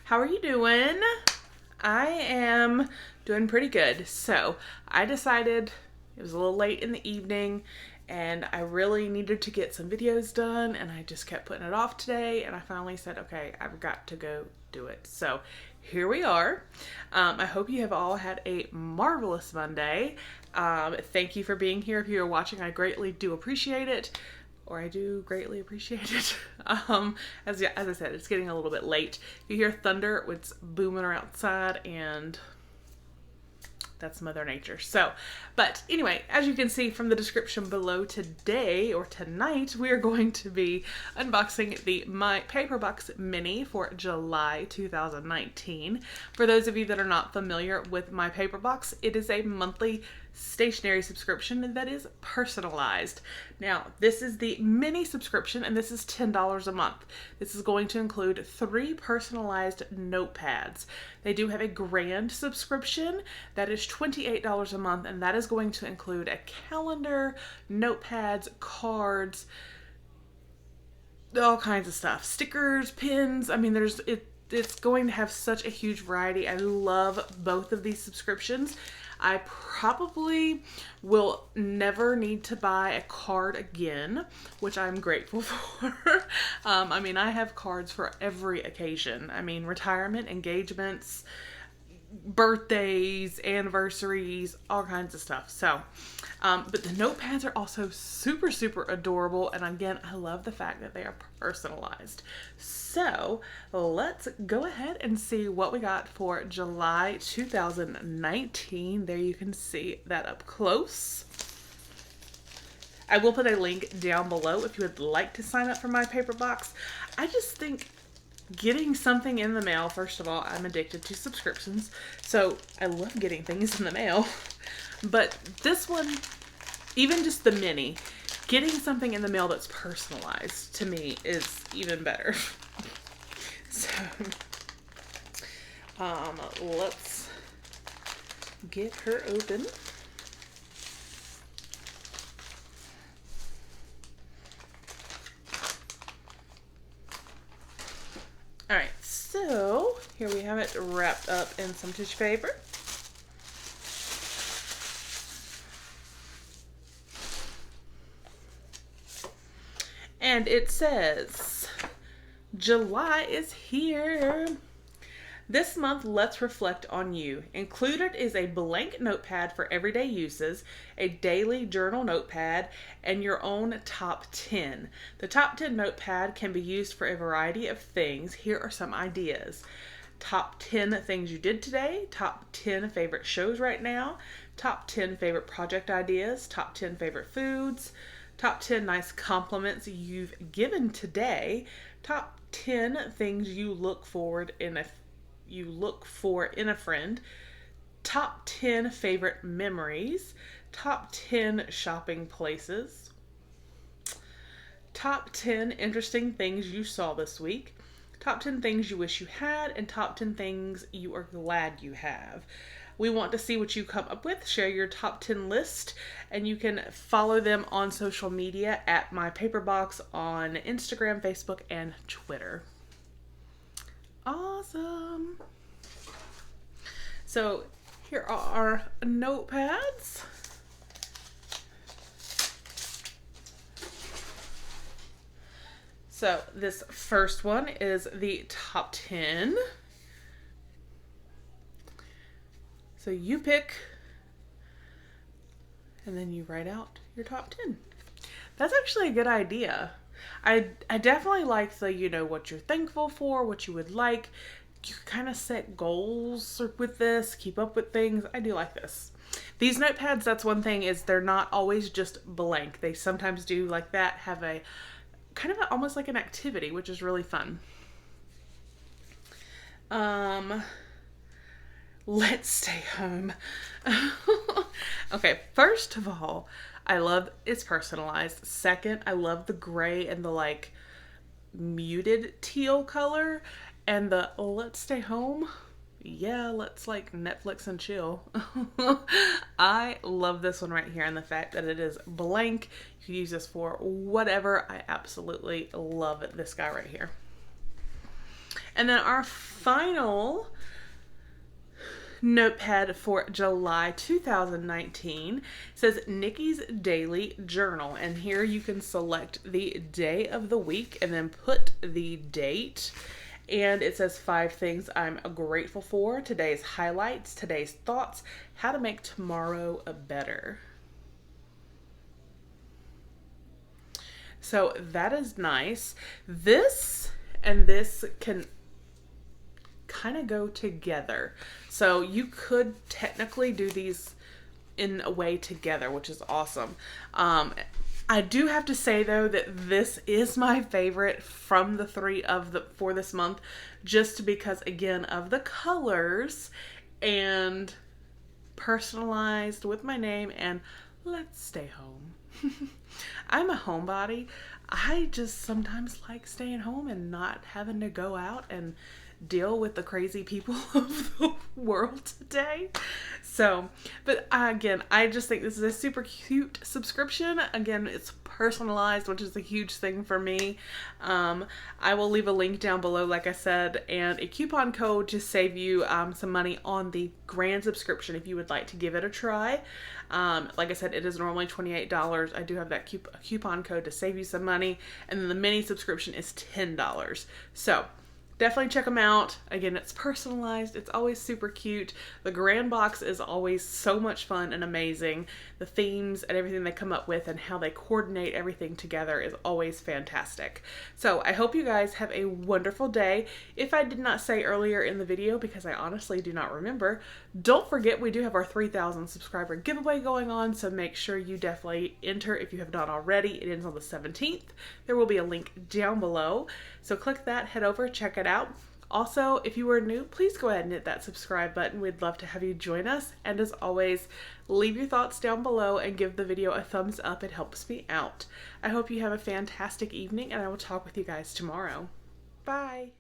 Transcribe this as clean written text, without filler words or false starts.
How are you doing? I am doing pretty good. So, I decided it was a little late in the evening and I really needed to get some videos done and I just kept putting it off today and I finally said, okay, I've got to go do it. So, here we are. I hope you have all had a marvelous Monday. Thank you for being here. If you are watching, I greatly do appreciate it. Or I do greatly appreciate it. As I said, it's getting a little bit late. If you hear thunder, it's booming outside and that's Mother Nature. So, but anyway, as you can see from the description below, today or tonight, we are going to be unboxing the My Paper Box Mini for July 2019. For those of you that are not familiar with My Paper Box, it is a monthly stationery subscription that is personalized. Now, this is the mini subscription and this is $10 a month. This is going to include 3 personalized notepads. They do have a grand subscription that is $28 a month and that is going to include a calendar, notepads, cards, all kinds of stuff. Stickers, pins, I mean it's going to have such a huge variety. I love both of these subscriptions. I probably will never need to buy a card again, which I'm grateful for. I mean, I have cards for every occasion. I mean, retirement, engagements, birthdays, anniversaries, all kinds of stuff. So, but the notepads are also super, super adorable. And again, I love the fact that they are personalized. So let's go ahead and see what we got for July 2019. There you can see that up close. I will put a link down below if you would like to sign up for My Paper Box. I just think getting something in the mail, first of all, I'm addicted to subscriptions, so I love getting things in the mail. But this one, even just the mini, getting something in the mail that's personalized to me is even better. So, let's get her open. All right, so here we have it wrapped up in some tissue paper. And it says, July is here. This month, let's reflect on you. Included is a blank notepad for everyday uses, a daily journal notepad, and your own top 10. The top 10 notepad can be used for a variety of things. Here are some ideas. Top 10 things you did today, top 10 favorite shows right now, top 10 favorite project ideas, top 10 favorite foods, top 10 nice compliments you've given today, top 10 things you look for in a friend, top 10 favorite memories, top 10 shopping places, top 10 interesting things you saw this week, top 10 things you wish you had, and top 10 things you are glad you have. We want to see what you come up with. Share your top 10 list, and you can follow them on social media at My Paper Box on Instagram, Facebook, and Twitter. Awesome. So here are our notepads. So this first one is the top 10. So you pick, and then you write out your top 10. That's actually a good idea. I definitely like the, what you're thankful for, what you would like. You kind of set goals with this, keep up with things. I do like this. These notepads, that's one thing, is they're not always just blank. They sometimes do like that, have a kind of almost like an activity, which is really fun. Let's stay home. Okay, first of all, I love it's personalized. Second, I love the gray and the muted teal color, and the let's stay home. Yeah, let's Netflix and chill. I love this one right here, and the fact that it is blank. You can use this for whatever. I absolutely love this guy right here. And then our final notepad for July 2019 says Nicki's Daily Journal. And here you can select the day of the week and then put the date. And it says 5 things I'm grateful for, today's highlights, today's thoughts, how to make tomorrow better. So that is nice. This and this can kind of go together. So you could technically do these in a way together, which is awesome. I do have to say though that this is my favorite from the 3 for this month, just because again of the colors and personalized with my name and let's stay home. I'm a homebody. I just sometimes like staying home and not having to go out and deal with the crazy people of the world today. So, but again, I just think this is a super cute subscription. Again, it's personalized, which is a huge thing for me. I will leave a link down below, like I said, and a coupon code to save you some money on the grand subscription if you would like to give it a try. Like I said, it is normally $28. I do have that coupon code to save you some money, and then the mini subscription is $10. So definitely check them out. Again, it's personalized. It's always super cute. The grand box is always so much fun and amazing. The themes and everything they come up with and how they coordinate everything together is always fantastic. So I hope you guys have a wonderful day. If I did not say earlier in the video, because I honestly do not remember, don't forget we do have our 3,000 subscriber giveaway going on. So make sure you definitely enter if you have not already. It ends on the 17th. There will be a link down below. So click that, head over, check it out. Also, if you are new, please go ahead and hit that subscribe button. We'd love to have you join us. And as always, leave your thoughts down below and give the video a thumbs up. It helps me out. I hope you have a fantastic evening, and I will talk with you guys tomorrow. Bye.